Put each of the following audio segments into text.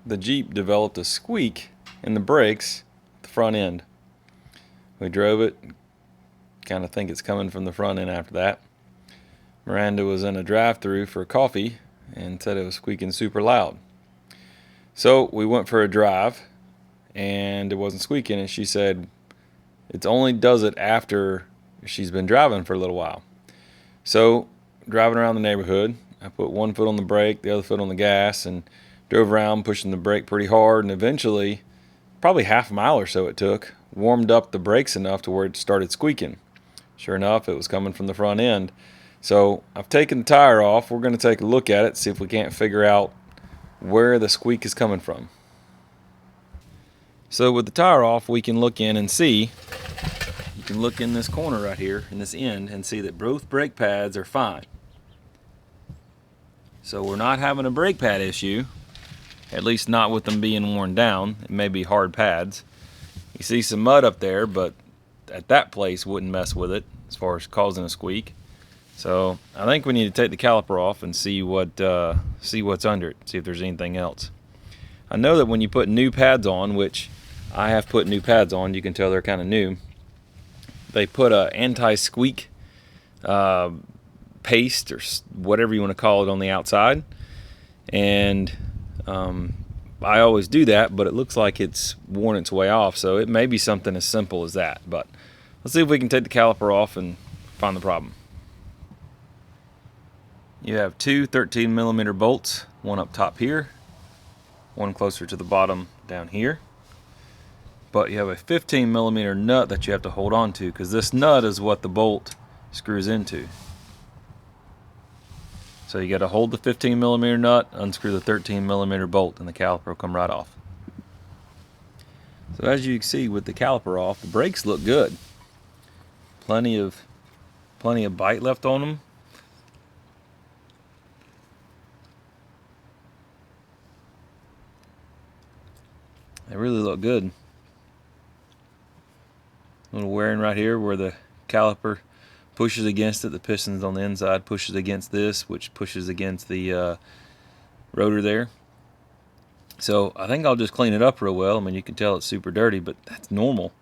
the Jeep developed a squeak in the brakes at the front end. We drove it, kind of think it's coming from the front end after that. Miranda was in a drive-thru for coffee and said it was squeaking super loud. So we went for a drive and it wasn't squeaking, and she said it only does it after she's been driving for a little while. So driving around the neighborhood, I put one foot on the brake, the other foot on the gas, and drove around pushing the brake pretty hard, and eventually, probably half a mile or so it took, warmed up the brakes enough to where it started squeaking. Sure enough, it was coming from the front end. So I've taken the tire off. We're going to take a look at it, see if we can't figure out where the squeak is coming from. So with the tire off, we can look in and see. You can look in this corner right here, in this end, and see that both brake pads are fine. So we're not having a brake pad issue, at least not with them being worn down. It may be hard pads. You see some mud up there, but at that place wouldn't mess with it as far as causing a squeak. So I think we need to take the caliper off and see what's under it, see if there's anything else. I know that when you put new pads on, which I have put new pads on, you can tell they're kind of new. They put a anti-squeak paste or whatever you want to call it on the outside, and I always do that, but it looks like it's worn its way off, so it may be something as simple as that. But let's see if we can take the caliper off and find the problem. You have two 13mm bolts, one up top here, one closer to the bottom down here. But you have a 15mm nut that you have to hold on to, because this nut is what the bolt screws into. So you got to hold the 15mm nut, unscrew the 13mm bolt, and the caliper will come right off. So as you can see with the caliper off, the brakes look good. Plenty of bite left on them. They really look good. A little wearing right here where the caliper pushes against it. The pistons on the inside pushes against this, which pushes against the rotor there. So I think I'll just clean it up real well. I mean, you can tell it's super dirty, but that's normal.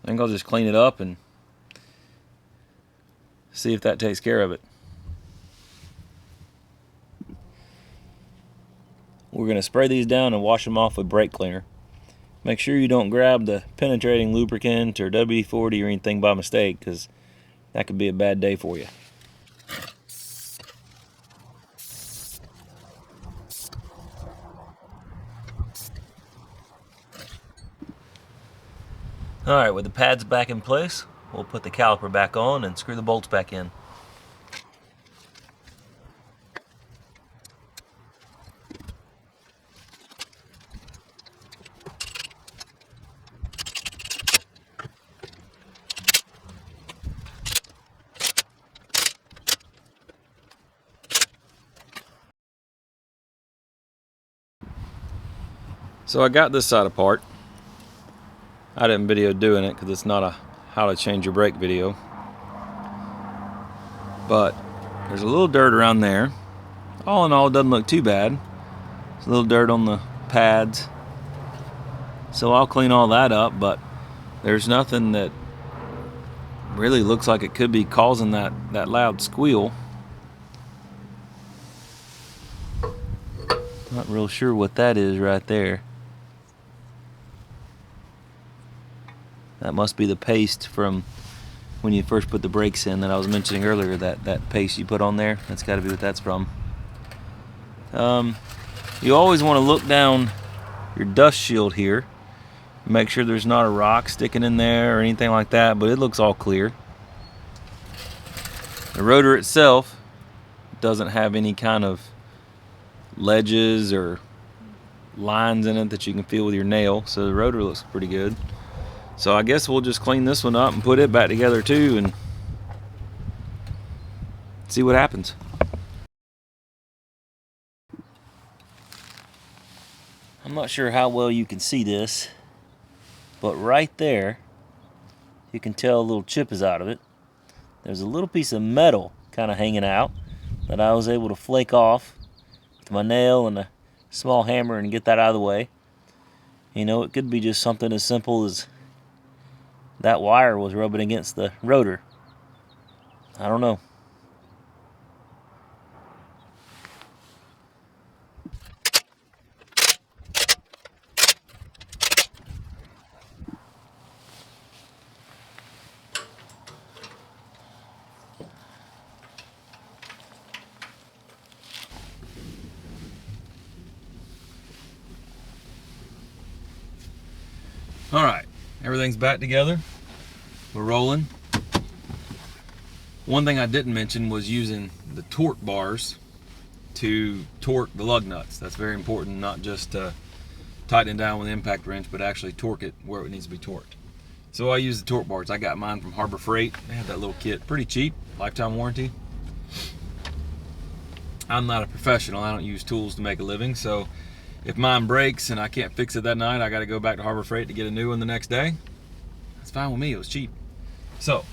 I think I'll just clean it up and see if that takes care of it. We're going to spray these down and wash them off with brake cleaner. Make sure you don't grab the penetrating lubricant or WD-40 or anything by mistake, because that could be a bad day for you. Alright, with the pads back in place, we'll put the caliper back on and screw the bolts back in. So I got this side apart. I didn't video doing it because it's not a how to change your brake video. But there's a little dirt around there. All in all, it doesn't look too bad. There's a little dirt on the pads. So I'll clean all that up, but there's nothing that really looks like it could be causing that loud squeal. Not real sure what that is right there. That must be the paste from when you first put the brakes in that I was mentioning earlier, that paste you put on there. That's got to be what that's from. You always want to look down your dust shield here. Make sure there's not a rock sticking in there or anything like that, but it looks all clear. The rotor itself doesn't have any kind of ledges or lines in it that you can feel with your nail, so the rotor looks pretty good. So I guess we'll just clean this one up and put it back together too and see what happens. I'm not sure how well you can see this, but right there you can tell a little chip is out of it. There's a little piece of metal kind of hanging out that I was able to flake off with my nail and a small hammer and get that out of the way. You know, it could be just something as simple as that wire was rubbing against the rotor. I don't know. All right, everything's back together. We're rolling. One thing I didn't mention was using the torque bars to torque the lug nuts. That's very important, not just to tighten it down with an impact wrench, but actually torque it where it needs to be torqued. So I use the torque bars. I got mine from Harbor Freight. They have that little kit, pretty cheap, lifetime warranty. I'm not a professional. I don't use tools to make a living, so if mine breaks and I can't fix it that night, I got to go back to Harbor Freight to get a new one the next day. That's fine with me. It was cheap. So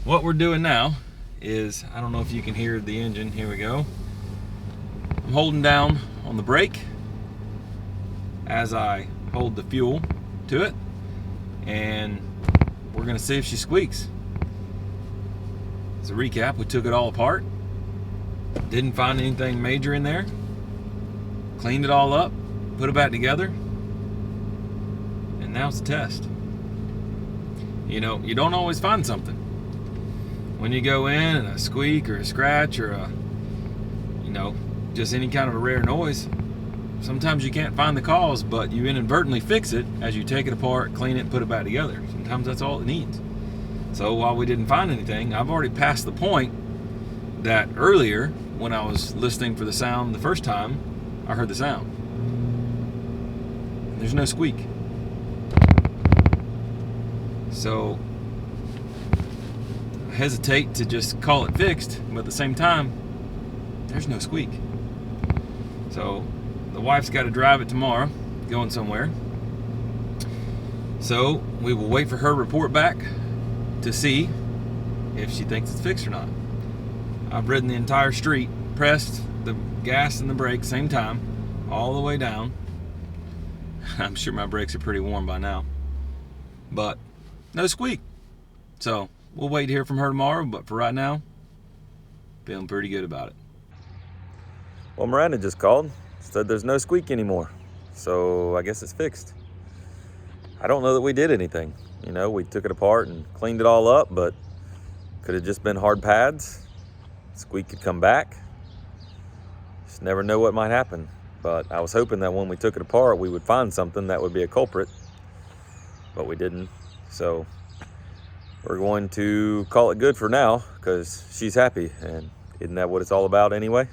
what we're doing now is, I don't know if you can hear the engine. Here we go. I'm holding down on the brake as I hold the fuel to it, and we're going to see if she squeaks. As a recap, we took it all apart. Didn't find anything major in there. Cleaned it all up, put it back together, and now it's a test. You know, you don't always find something. When you go in and a squeak or a scratch or a, you know, just any kind of a rare noise, sometimes you can't find the cause, but you inadvertently fix it as you take it apart, clean it, and put it back together. Sometimes that's all it needs. So while we didn't find anything, I've already passed the point that earlier when I was listening for the sound the first time, I heard the sound. There's no squeak. So I hesitate to just call it fixed, but at the same time, there's no squeak. So the wife's got to drive it tomorrow, going somewhere. So we will wait for her report back to see if she thinks it's fixed or not. I've ridden the entire street, pressed the gas and the brake same time, all the way down. I'm sure my brakes are pretty warm by now, but no squeak. So we'll wait to hear from her tomorrow, but for right now, feeling pretty good about it. Well, Miranda just called, said there's no squeak anymore, so I guess it's fixed. I don't know that we did anything. You know, we took it apart and cleaned it all up, but could have just been hard pads. Squeak could come back. Just never know what might happen. But I was hoping that when we took it apart, we would find something that would be a culprit, but we didn't. So we're going to call it good for now because she's happy, and isn't that what it's all about anyway?